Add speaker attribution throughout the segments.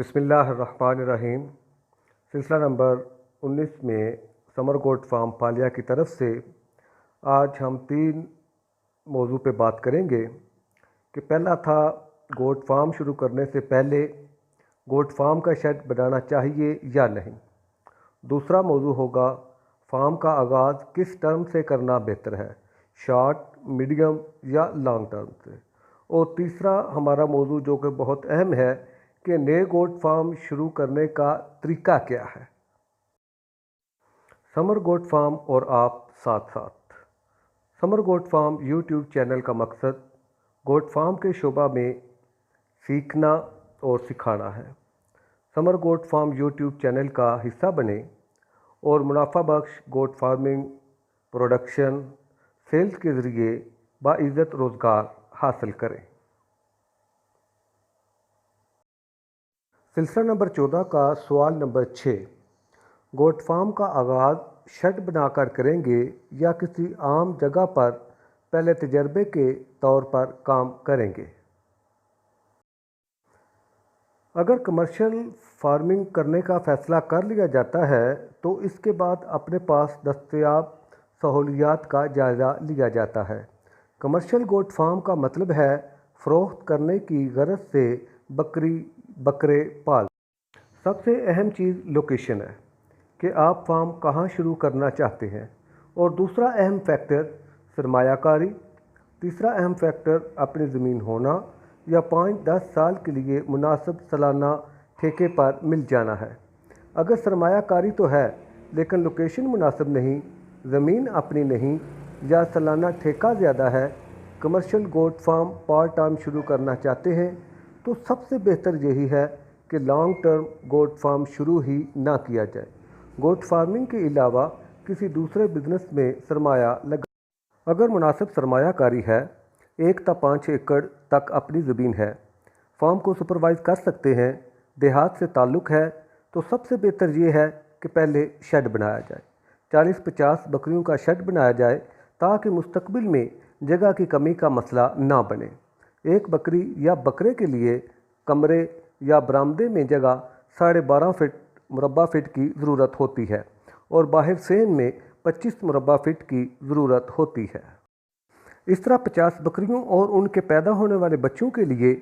Speaker 1: बिस्मिल्लाहिर्रहमानिर्रहीम। सिलसिला नंबर 19 में समर गोट फार्म पालिया की तरफ से आज हम 3 मौजू पे बात करेंगे कि पहला था गोट फार्म शुरू करने से पहले गोट फार्म का शेड बनाना चाहिए या नहीं। दूसरा मौजू होगा फार्म का आगाज़ किस टर्म से करना बेहतर है, शॉर्ट, मीडियम या लॉन्ग टर्म से। और तीसरा हमारा मौजू जो कि बहुत अहम है कि नए गोट फार्म शुरू करने का तरीका क्या है। समर गोट फार्म और आप साथ साथ। Summer Goat Farm YouTube channel का मकसद गोट फार्म के शोबा में सीखना और सिखाना है। Summer Goat Farm YouTube channel का हिस्सा बने और मुनाफा बख्श गोट फार्मिंग, प्रोडक्शन, सेल्स के ज़रिए बाइज़्ज़त रोज़गार हासिल करें। सिलसिला नंबर 14 का सवाल नंबर 6, गोट फार्म का आगाज़ शेड बनाकर करेंगे या किसी आम जगह पर पहले तजर्बे के तौर पर काम करेंगे। अगर कमर्शियल फार्मिंग करने का फ़ैसला कर लिया जाता है तो इसके बाद अपने पास दस्तयाब सहूलियात का जायज़ा लिया जाता है। कमर्शियल गोट फार्म का मतलब है फ़रोख्त करने की गरज से बकरे पाल। सबसे अहम चीज़ लोकेशन है कि आप फार्म कहाँ शुरू करना चाहते हैं। और दूसरा अहम फैक्टर सरमायाकारी। तीसरा अहम फैक्टर अपनी ज़मीन होना या 5-10 साल के लिए मुनासिब सालाना ठेके पर मिल जाना है। अगर सरमायाकारी तो है लेकिन लोकेशन मुनासिब नहीं, ज़मीन अपनी नहीं या सालाना ठेका ज़्यादा है, commercial goat farm part time शुरू करना चाहते हैं तो सबसे बेहतर यही है कि लॉन्ग टर्म गोट फार्म शुरू ही ना किया जाए। गोट फार्मिंग के अलावा किसी दूसरे बिजनेस में सरमाया लगा। अगर मुनासिब सरमायाकारी है, 1 ता 5 एकड़ तक अपनी ज़मीन है, फार्म को सुपरवाइज़ कर सकते हैं, देहात से ताल्लुक़ है, तो सबसे बेहतर ये है कि पहले शेड बनाया जाए। 40-50 बकरियों का शेड बनाया जाए ताकि मुस्तकबिल में जगह की कमी का मसला ना बने। एक बकरी या बकरे के लिए कमरे या बरामदे में जगह 12.5 फीट मुरबा फीट की ज़रूरत होती है और बाहर सेन में 25 मुरबा फीट की ज़रूरत होती है। इस तरह 50 बकरियों और उनके पैदा होने वाले बच्चों के लिए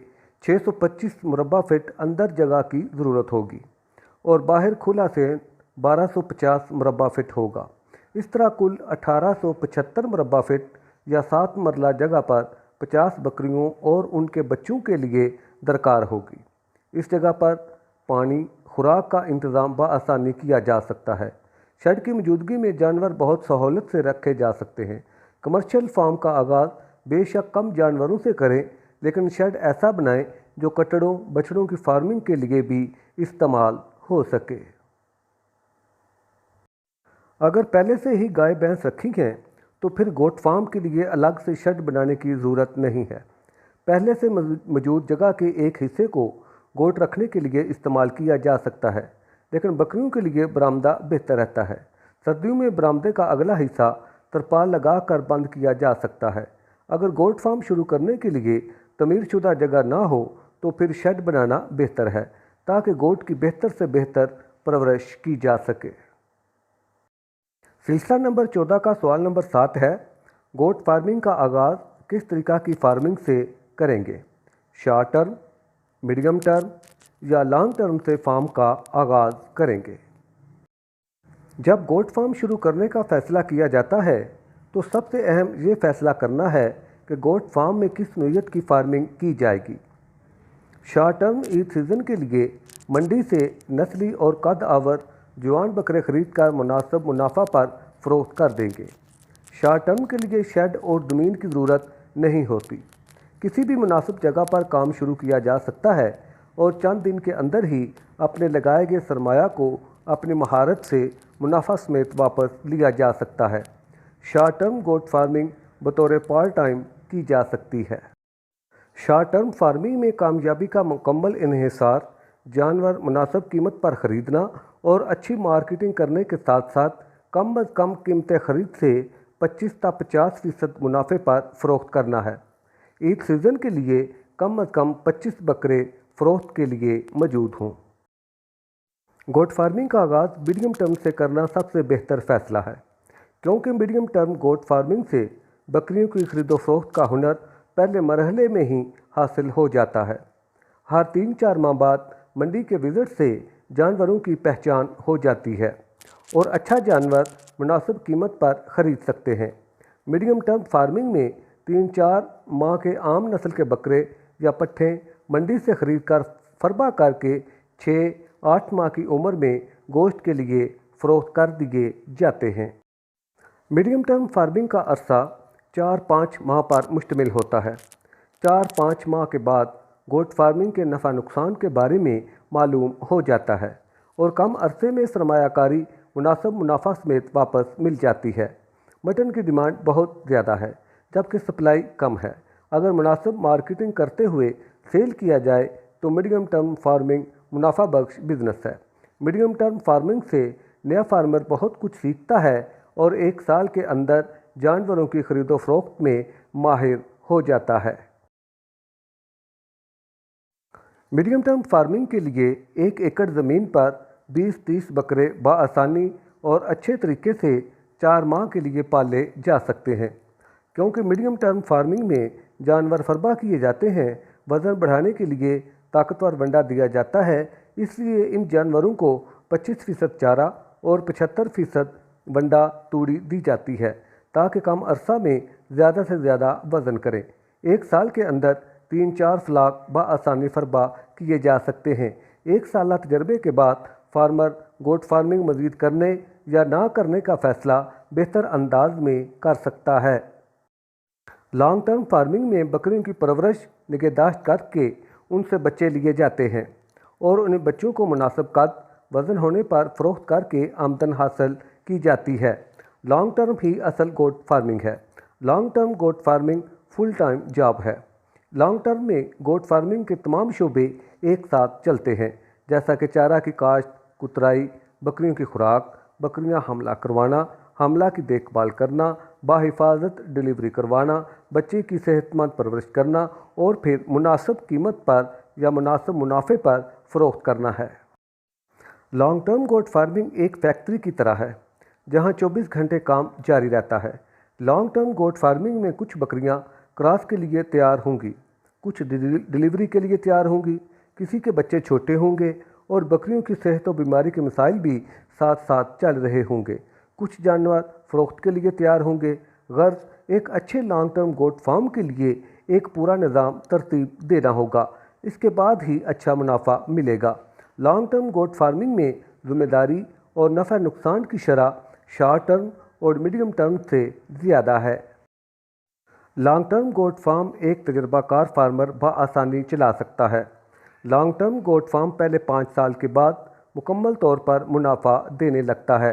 Speaker 1: 625 मुरबा फीट अंदर जगह की ज़रूरत होगी और बाहर खुला सेन 1250 मुरबा फीट होगा। इस तरह कुल 1875 मुरबा फीट या 7 मरला जगह पर 50 बकरियों और उनके बच्चों के लिए दरकार होगी। इस जगह पर पानी, खुराक का इंतज़ाम बआसानी किया जा सकता है। शेड की मौजूदगी में जानवर बहुत सहूलत से रखे जा सकते हैं। कमर्शियल फार्म का आगाज़ बेशक कम जानवरों से करें, लेकिन शेड ऐसा बनाएं जो कटड़ों बछड़ों की फार्मिंग के लिए भी इस्तेमाल हो सके। अगर पहले से ही गाय भैंस रखी हैं तो फिर गोट फार्म के लिए अलग से शेड बनाने की ज़रूरत नहीं है। पहले से मौजूद जगह के एक हिस्से को गोट रखने के लिए इस्तेमाल किया जा सकता है, लेकिन बकरियों के लिए बरामदा बेहतर रहता है। सर्दियों में बरामदे का अगला हिस्सा तरपाल लगा कर बंद किया जा सकता है। अगर गोट फार्म शुरू करने के लिए तमीर शुदा जगह ना हो तो फिर शेड बनाना बेहतर है ताकि गोट की बेहतर से बेहतर परवरिश की जा सके। सिलसिला नंबर 14 का सवाल नंबर 7 है, गोट फार्मिंग का आगाज़ किस तरीक़ा की फार्मिंग से करेंगे, शॉर्ट टर्म, मीडियम टर्म या लॉन्ग टर्म से फार्म का आगाज़ करेंगे। जब गोट फार्म शुरू करने का फ़ैसला किया जाता है तो सबसे अहम ये फ़ैसला करना है कि गोट फार्म में किस नौइयत की फार्मिंग की जाएगी। शॉर्ट टर्म ईद सीज़न के लिए मंडी से नस्ली और कद आवर जवान बकरे खरीद कर मुनासिब मुनाफा पर फ़रोख्त कर देंगे। शॉर्ट टर्म के लिए शेड और ज़मीन की ज़रूरत नहीं होती। किसी भी मुनासिब जगह पर काम शुरू किया जा सकता है और चंद दिन के अंदर ही अपने लगाए गए सरमाया को अपनी महारत से मुनाफा समेत वापस लिया जा सकता है। शॉर्ट टर्म गोट फार्मिंग बतौर पार्ट टाइम की जा सकती है। शॉर्ट टर्म फार्मिंग में कामयाबी का मुकम्मल इन्हिसार जानवर मुनासिब कीमत पर ख़रीदना और अच्छी मार्केटिंग करने के साथ साथ कम अज़ कम कीमत ख़रीद से 25-50% मुनाफे पर फ़रोख्त करना है। ईद सीज़न के लिए कम अज़ कम 25 बकरे फ़रोख्त के लिए मौजूद हों। गोट फार्मिंग का आगाज़ मीडियम टर्म से करना सबसे बेहतर फ़ैसला है, क्योंकि मीडियम टर्म गोट फार्मिंग से बकरियों की खरीदो फरोख्त का हुनर पहले मरहले में ही हासिल हो जाता है। हर 3-4 माह बाद मंडी के विज़िट से जानवरों की पहचान हो जाती है और अच्छा जानवर मुनासिब कीमत पर ख़रीद सकते हैं। मीडियम टर्म फार्मिंग में 3-4 माह के आम नस्ल के बकरे या पट्ठे मंडी से ख़रीद कर फरबा करके 6-8 माह की उम्र में गोश्त के लिए फ़रोख्त कर दिए जाते हैं। मीडियम टर्म फार्मिंग का अरसा 4-5 माह पर मुश्तमिल होता है। 4-5 माह के बाद गोट फार्मिंग के नफ़ा नुकसान के बारे में मालूम हो जाता है और कम अरसे में सरमायाकारी मुनासिब मुनाफा समेत वापस मिल जाती है। मटन की डिमांड बहुत ज़्यादा है जबकि सप्लाई कम है। अगर मुनासिब मार्केटिंग करते हुए सेल किया जाए तो मीडियम टर्म फार्मिंग मुनाफा बख्श बिजनेस है। मीडियम टर्म फार्मिंग से नया फार्मर बहुत कुछ सीखता है और 1 साल के अंदर जानवरों की खरीदो फरोख्त में माहिर हो जाता है। मीडियम टर्म फार्मिंग के लिए 1 एकड़ ज़मीन पर 20-30 बकरे बआसानी और अच्छे तरीके से 4 माह के लिए पाले जा सकते हैं। क्योंकि मीडियम टर्म फार्मिंग में जानवर फरबा किए जाते हैं, वज़न बढ़ाने के लिए ताकतवर वंडा दिया जाता है, इसलिए इन जानवरों को 25% चारा और 75% वंडा तूड़ी दी जाती है ताकि कम अरसा में ज़्यादा से ज़्यादा वज़न करें। 1 साल के अंदर 3-4 फ्लाक बआसानी फरबा किए जा सकते हैं। 1 साल तजर्बे के बाद फार्मर गोट फार्मिंग मज़ीद करने या ना करने का फ़ैसला बेहतर अंदाज में कर सकता है। लॉन्ग टर्म फार्मिंग में बकरियों की परवरिश निगहदाश्त करके उनसे बच्चे लिए जाते हैं और उन्हें बच्चों को मुनासिब कद वज़न होने पर फ़रोख्त करके आमदन हासिल की जाती है। लॉन्ग टर्म ही असल गोट फार्मिंग है। Long term goat farming full time job है। लॉन्ग टर्म में गोट फार्मिंग के तमाम शोबे एक साथ चलते हैं, जैसा कि चारा की काश्त, कुतराई, बकरियों की खुराक, बकरियां हमला करवाना, हमला की देखभाल करना, बाहिफाजत डिलीवरी करवाना, बच्चे की सेहतमंद परवरिश करना और फिर मुनासिब कीमत पर या मुनासिब मुनाफे पर फ़रोख्त करना है। लॉन्ग टर्म गोट फार्मिंग एक फैक्ट्री की तरह है जहां 24 घंटे काम जारी रहता है। लॉन्ग टर्म गोट फार्मिंग में कुछ बकरियां क्रॉस के लिए तैयार होंगी, कुछ डिलीवरी के लिए तैयार होंगी, किसी के बच्चे छोटे होंगे और बकरियों की सेहत और बीमारी के मसाइल भी साथ साथ चल रहे होंगे। कुछ जानवर फ़रोख्त के लिए तैयार होंगे। गर्ज एक अच्छे लॉन्ग टर्म गोट फार्म के लिए एक पूरा निज़ाम तरतीब देना होगा, इसके बाद ही अच्छा मुनाफा मिलेगा। लॉन्ग टर्म गोट फार्मिंग में ज़िम्मेदारी और नफ़ा नुकसान की शरह शॉर्ट टर्म और मीडियम टर्म से ज़्यादा है। लॉन्ग टर्म गोट फार्म एक तजर्बाकार फार्मर बआसानी चला सकता है। लॉन्ग टर्म गोट फार्म पहले 5 साल के बाद मुकम्मल तौर पर मुनाफा देने लगता है,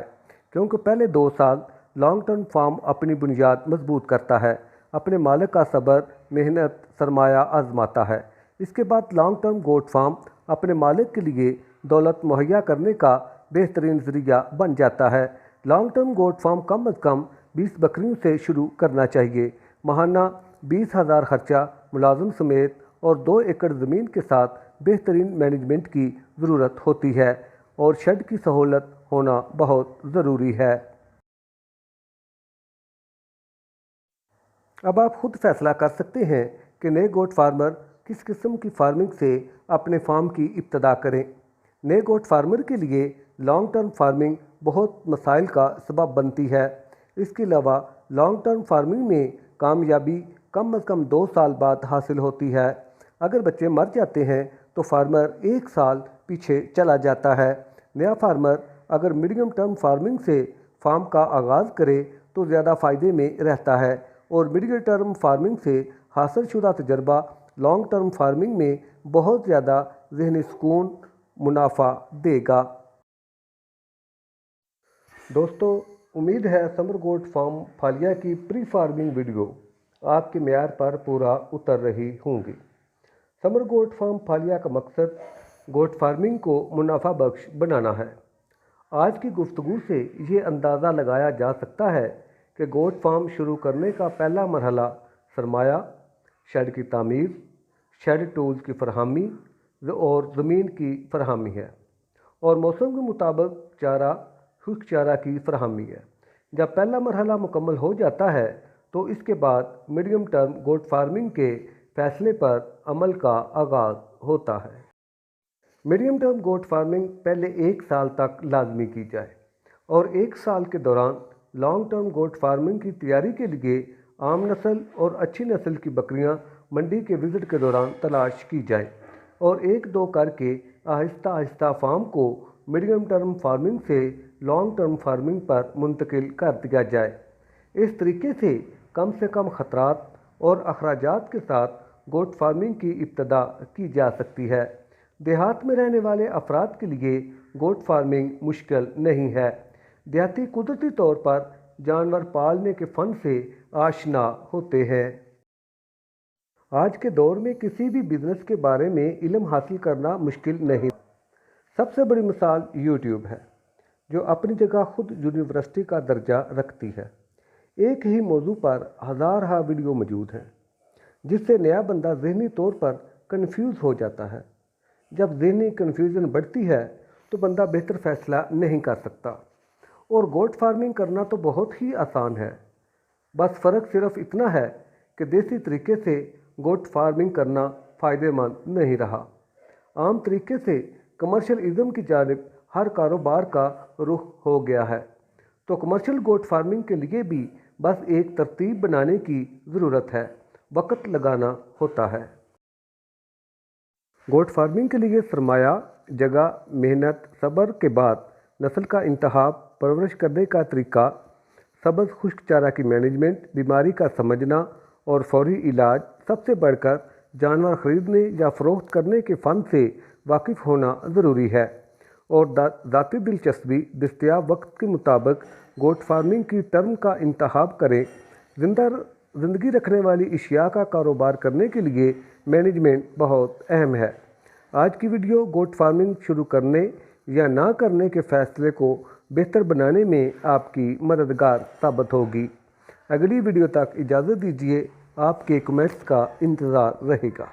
Speaker 1: क्योंकि पहले 2 साल लॉन्ग टर्म फार्म अपनी बुनियाद मजबूत करता है, अपने मालिक का सब्र, मेहनत, सरमाया आजमाता है। इसके बाद लॉन्ग टर्म गोट फार्म अपने मालिक के लिए दौलत मुहैया करने का बेहतरीन ज़रिया बन जाता है। लॉन्ग टर्म गोट फार्म कम अज़ कम 20 बकरियों से शुरू करना चाहिए। माहाना 20,000 खर्चा मुलाजिम समेत और 2 एकड़ ज़मीन के साथ बेहतरीन मैनेजमेंट की ज़रूरत होती है और शेड की सहूलत होना बहुत ज़रूरी है। अब आप खुद फैसला कर सकते हैं कि नए गोट फार्मर किस किस्म की फार्मिंग से अपने फार्म की इब्तदा करें। नए गोट फार्मर के लिए लॉन्ग टर्म फार्मिंग बहुत मसाइल का सबब बनती है। इसके अलावा लॉन्ग टर्म फार्मिंग में कामयाबी कम अज़ कम 2 साल बाद हासिल होती है। अगर बच्चे मर जाते हैं तो फार्मर 1 साल पीछे चला जाता है। नया फार्मर अगर मीडियम टर्म फार्मिंग से फार्म का आगाज़ करे तो ज़्यादा फ़ायदे में रहता है और मीडियम टर्म फार्मिंग से हासिल शुदा तजर्बा लॉन्ग टर्म फार्मिंग में बहुत ज़्यादा ज़हनी सुकून मुनाफा देगा। दोस्तों, उम्मीद है समर गोट फार्म फालिया की प्री फार्मिंग वीडियो आपके मेयार पर पूरा उतर रही होंगी। समर गोट फार्म फालिया का मकसद गोट फार्मिंग को मुनाफा बख्श बनाना है। आज की गुफ्तगू से ये अंदाज़ा लगाया जा सकता है कि गोट फार्म शुरू करने का पहला मरहला सरमाया, शेड की तामीर, शेड टूल्स की फरहमी और ज़मीन की फरहमी है اور موسم کے مطابق چارہ خشک چارہ کی فراہمی ہے۔ جب پہلا مرحلہ مکمل ہو جاتا ہے تو اس کے بعد میڈیم ٹرم گوٹ فارمنگ کے فیصلے پر عمل کا آغاز ہوتا ہے۔ میڈیم ٹرم گوٹ فارمنگ پہلے 1 سال تک لازمی کی جائے اور 1 سال کے دوران لانگ ٹرم گوٹ فارمنگ کی تیاری کے لیے عام نسل اور اچھی نسل کی بکریاں منڈی کے وزٹ کے دوران تلاش کی جائیں اور 1-2 کر کے آہستہ آہستہ فارم کو میڈیم ٹرم فارمنگ سے لانگ ٹرم فارمنگ پر منتقل کر دیا جائے۔ اس طریقے سے کم خطرات اور اخراجات کے ساتھ گوٹ فارمنگ کی ابتدا کی جا سکتی ہے۔ دیہات میں رہنے والے افراد کے لیے گوٹ فارمنگ مشکل نہیں ہے۔ دیہاتی قدرتی طور پر جانور پالنے کے فن سے آشنا ہوتے ہیں۔ آج کے دور میں کسی بھی بزنس کے بارے میں علم حاصل کرنا مشکل نہیں۔ سب سے بڑی مثال یوٹیوب ہے، جو اپنی جگہ خود یونیورسٹی کا درجہ رکھتی ہے۔ ایک ہی موضوع پر ہزارہ ویڈیو موجود ہیں، جس سے نیا بندہ ذہنی طور پر کنفیوز ہو جاتا ہے۔ جب ذہنی کنفیوژن بڑھتی ہے تو بندہ بہتر فیصلہ نہیں کر سکتا۔ اور گوٹ فارمنگ کرنا تو بہت ہی آسان ہے، بس فرق صرف اتنا ہے کہ دیسی طریقے سے گوٹ فارمنگ کرنا فائدہ مند نہیں رہا۔ عام طریقے سے کمرشل ازم کی جانب ہر کاروبار کا رخ ہو گیا ہے، تو کمرشل گوٹ فارمنگ کے لیے بھی بس ایک ترتیب بنانے کی ضرورت ہے، وقت لگانا ہوتا ہے۔ گوٹ فارمنگ کے لیے سرمایہ، جگہ، محنت، صبر کے بعد نسل کا انتخاب، پرورش کرنے کا طریقہ، سبز خشک چارہ کی مینجمنٹ، بیماری کا سمجھنا اور فوری علاج، سب سے بڑھ کر جانور خریدنے یا فروخت کرنے کے فن سے واقف ہونا ضروری ہے، اور ذاتی دلچسپی، دستیاب وقت کے مطابق گوٹ فارمنگ کی ٹرم کا انتخاب کریں۔ زندگی رکھنے والی اشیاء کا کاروبار کرنے کے لیے مینجمنٹ بہت اہم ہے۔ آج کی ویڈیو گوٹ فارمنگ شروع کرنے یا نہ کرنے کے فیصلے کو بہتر بنانے میں آپ کی مددگار ثابت ہوگی۔ اگلی ویڈیو تک اجازت دیجیے، آپ کے کمنٹس کا انتظار رہے گا۔